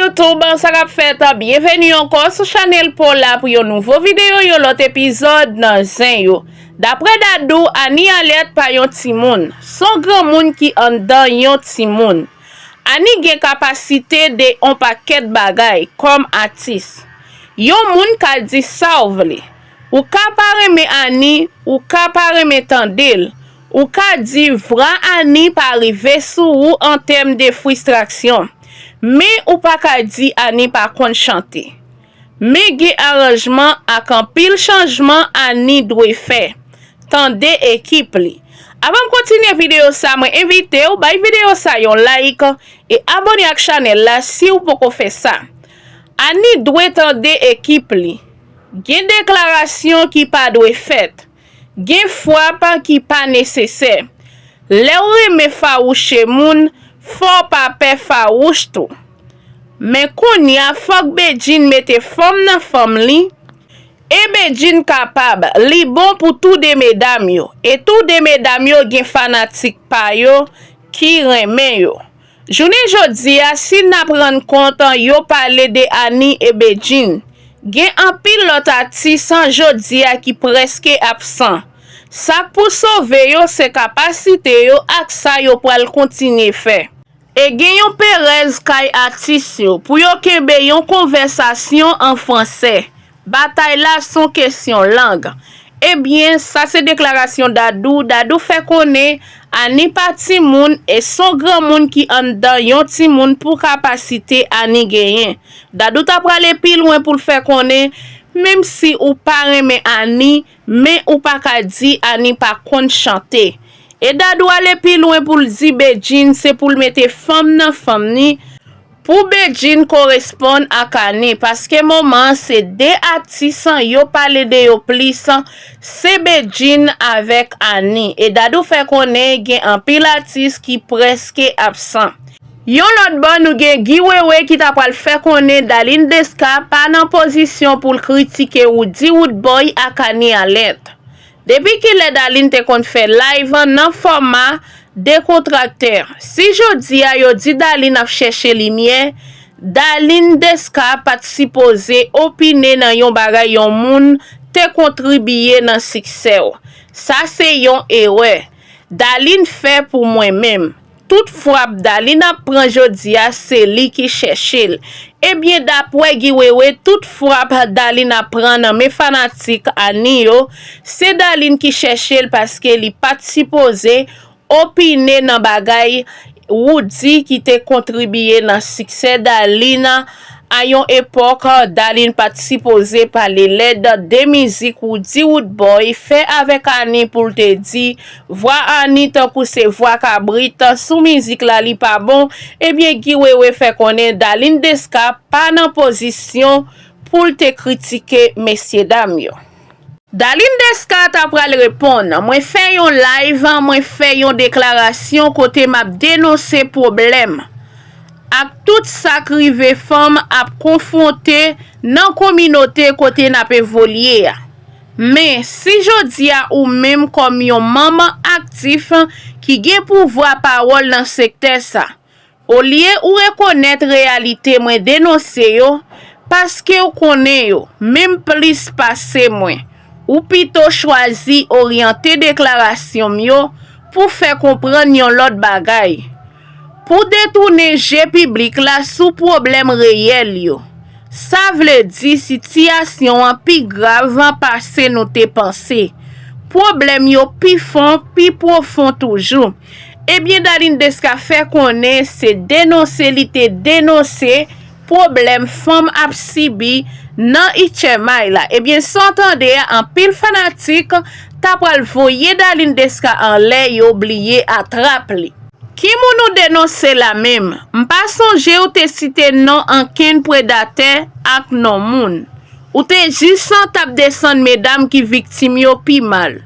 YouTube, ça va fait bienvenue encore sur channel pour la pour une nouvelle vidéo yo l'autre épisode dans zin yo. D'après Dadou, Ani alerte par yon ti moun. Son grand moun qui en dans yon ti moun. Ani gen capacité de un paquet bagay comme artiste. Yon moun ka di sa ou vle. Ou ka pareme Ani, ou ka pareme tandil. Ou ka di vra Ani pa rive sou ou en termes de frustration. Mais ou pa ka di Ani pa kon chante. Mais gen arrangement ak an pile changement Ani dwe fè. Tande équipe li. Avant de continuer vidéo ça, moi invité ou bay vidéo ça yon like et abonner à channel là si ou poko faire ça. Ani dwe tande équipe li. Gen déclaration qui pas dwe fait. Gen frappe qui pas nécessaire. Le ou reme faouche moun, faut pas pe faouche tout. Mais konya fok Bedjin mette femme nan femme li. Et Bedjin capable, li bon pour tout de mesdames yo. Et tout de mesdames yo gen fanatique pa yo, qui reme yo. Journée jodi a, si n'a prendre compte yo parler de Ani et Bedjin, gen un pile lot artiste sans jodi a qui presque absent. Ça pour sauver yo se capacité yo ak sa yo pral continuer faire. Et gen yon Perez kay artiste yo pour yo kembe yon conversation en français. Bataille là son question langue. Eh bien, ça c'est déclaration Dadou. Dadou fait connaître Ani pati moun et son grand moun qui en dans yon ti moun pour capacité Ani genyen. Dadou t'a pralé pi loin pour le faire connaître même si ou pas reme Ani, mais ou pas ka di Ani pa kon chanter. Et Dadou aller pi loin pour di Bedjin c'est pour mettre femme nan femme ni. Pour Bedjin correspond à Ani parce que moment c'est des artistes yo parler de yo plus c'est Bedjin avec Ani et Dadou fait connaître gen un pile artiste qui presque absent. Yon lot bon nou gen Giwewe qui t'a pral fait connaître Daline Deska pas en position pour critiquer ou di Woodboy ak Ani alerte. Depuis qu'il est Daline te kon fait live nan format décontracteur. Si jodi a yo di Daline ap chercher lumière, Daline Deska pat supposé opiner nan yon bagay yon moun te contribuer nan succès. Ça c'est yon erreur. Daline fait pour moi-même. Toutefois, Daline apprend jodi a c'est li qui cherche. Eh bien d'après Giwewe, toutefois Daline apprend nan mes fanatiques Ani yo, c'est Daline qui cherche parce que li pat supposé opiner nan bagay Woody qui te contribué dans succès Daline à yon époque. Daline pas supposé parler l'aide de musique Woody Woodboy fait avec Ani pour te dire voix Ani tant que c'est voix cabrit sous musique la li pas bon. Eh bien Giwewe fait connaître Daline Deska pas en position pour te critiquer messieurs dames yo. Daline Deska t'a pral répondre. Moi fait yon live, moi fait yon déclaration côté m'a dénoncer problème. Ak tout sacrivé femme a confronté nan communauté côté n'a évoluer. Mais si jodi a ou même comme yon maman actif qui gen pouvoir parole dans secteur ça, au lieu ou reconnaître réalité moi dénoncer yo parce que ou connaît yo même plus passer moi. Ou plutôt choisi orienter déclaration yo pour faire comprendre yon lot bagay. Pour détourner jeu public la sous problème réel yo. Ça veut dire situation en pi grave passé nous te pensé. Problème yo pi fond, pi profond toujours. Eh bien Daline Deska fait connaître c'est dénoncer li te dénoncer problème femme ap sibi nan Ichemay la. Eh bien s'entendez en pile fanatique t'a pral voyer Daline Deska en l'air y oublié attrape li. Qui nous dénoncer la même? M'pas songe ou te cité non en ken prédateur ak non moun. Ou te juste sans tap descendre mesdames qui victime yo pi mal.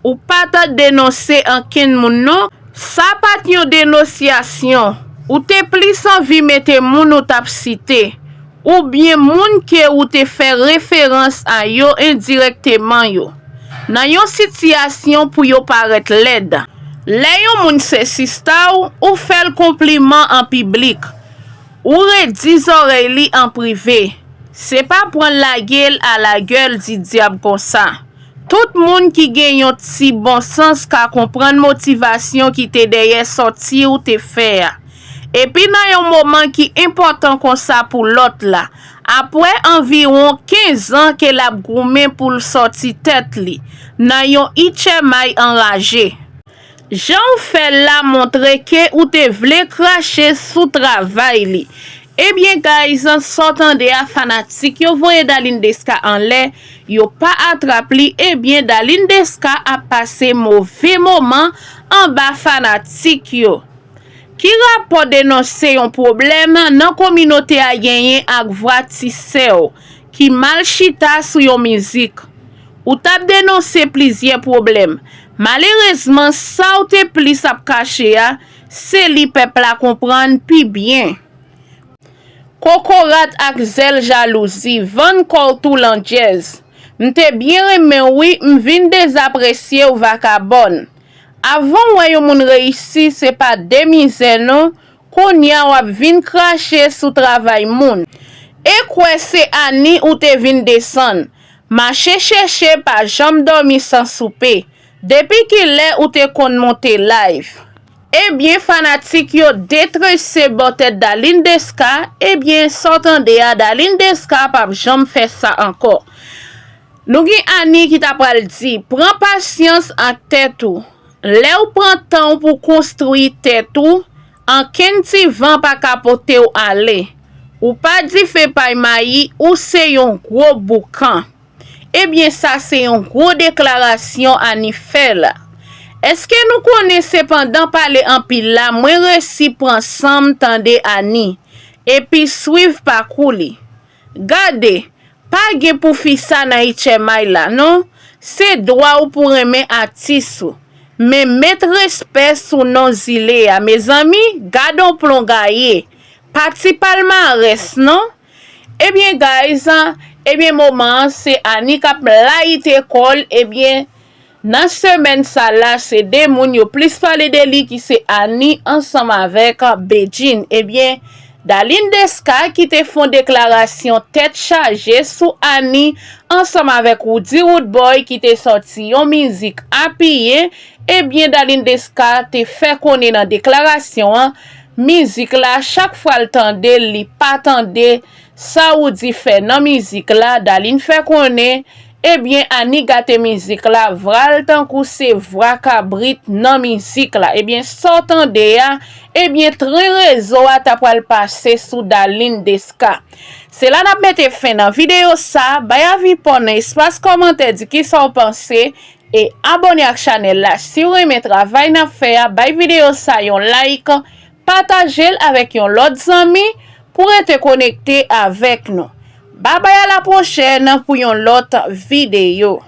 Ou pas ta dénoncer en ken moun non? Ça pas yon dénonciation. Ou te plus envie mette moun ou tap cité. Ou bien moun ke ou te fait référence à yo indirectement yo. Nan yon situation pour yo paraître laide. Le yon moun se sista ou fait le compliment en public. ou redi zorey li en privé. C'est pas prendre la gueule à la gueule di diable comme ça. Tout moun qui gen yon ti bon sens ka comprendre motivation qui te derrière sorti ou te faire. Et puis dans yon moment qui important comme ça pour l'autre là. Après environ 15 ans que la goumé pour sorti tête li. Nan yon itchemay enragé. Jean fait la montrer que ou te vle cracher sous travail li. Eh bien guys, s'entendez à fanatique yo voye Daline Desca en l'air, yo pas attrape li, eh bien Daline Desca a passé mauvais moment en bas fanatique yo. Qui rapport dénoncer un problème nan communauté a gagné ak voix tissé qui mal chita sou yon musique. Ou tap dénoncer plusieurs problèmes. Malheureusement, ça ou te plis ap caché a, c'est li peuple a comprendre pi bien. Kokorat ak zel jalousie, van kortou lan jazz. M'te bien remen oui, m'vin désapprécier ou vagabond. Avant wè yon moun réussi, c'est pas demize non, kon ya wap vin cracher sou travail moun. Et quoi c'est Annie ou te vin descend. Marché chercher pas jambe dormi sans souper. Depuis qu'il est ou te kon monter live. Eh bien, fanatique yo détresse botte Daline Desca, eh bien, s'entendez à Daline Desca pap jam fait ça encore. Nou gen Annie qui t'a pral di, prends patience en tête ou. Lè ou prend temps pour construire tête ou, en ken ti vent pa kapote ou ale. Ou pas di fait pay mayi ou se yon gros boucan. Eh bien, ça c'est une grosse déclaration Annie fait là. Est-ce que nous connaissons cependant parler en pile là, moi réussi pour ensemble tande Annie, et puis suivre parcours li. Gardez, pas gen pour fi sa na itchemay là, non? C'est droit ou pour aimer artiste. Mais mettre respect sous non zile à mes amis, gardons plongaye. Parti palmarès, non? Eh bien, guys, eh bien, moment, c'est Annie qui a laït école, eh bien, dans semaine ça là, c'est des moun yo plus parler de li qui c'est Annie ensemble avec Beijing. Eh bien, Daline Desca qui te font déclaration tête chargée sous Annie ensemble avec Woody Woodboy qui te sorti yon musique appuyée. Eh bien, Daline Desca te fait connaître dans déclaration musique là chaque fois le tande li pas tande ça ou dit fait dans musique là Daline fait connaître. Eh bien, Annie gâte musique là, vral tan kou se vra kabrit nan musique là. Eh bien, s'entende ya, eh bien, très réseau a ta pral passer sous Daline Desca. C'est là n'a mette fin dans vidéo ça, bay avis pour espace commentaire di ki sa ou pensé et abonnez à la chaîne là. Si vous aimez travail n'a faire, bay vidéo ça yon like, partagez avec yon l'autre amis pour être connecté avec nous. Bye bye à la prochaine pour une autre vidéo.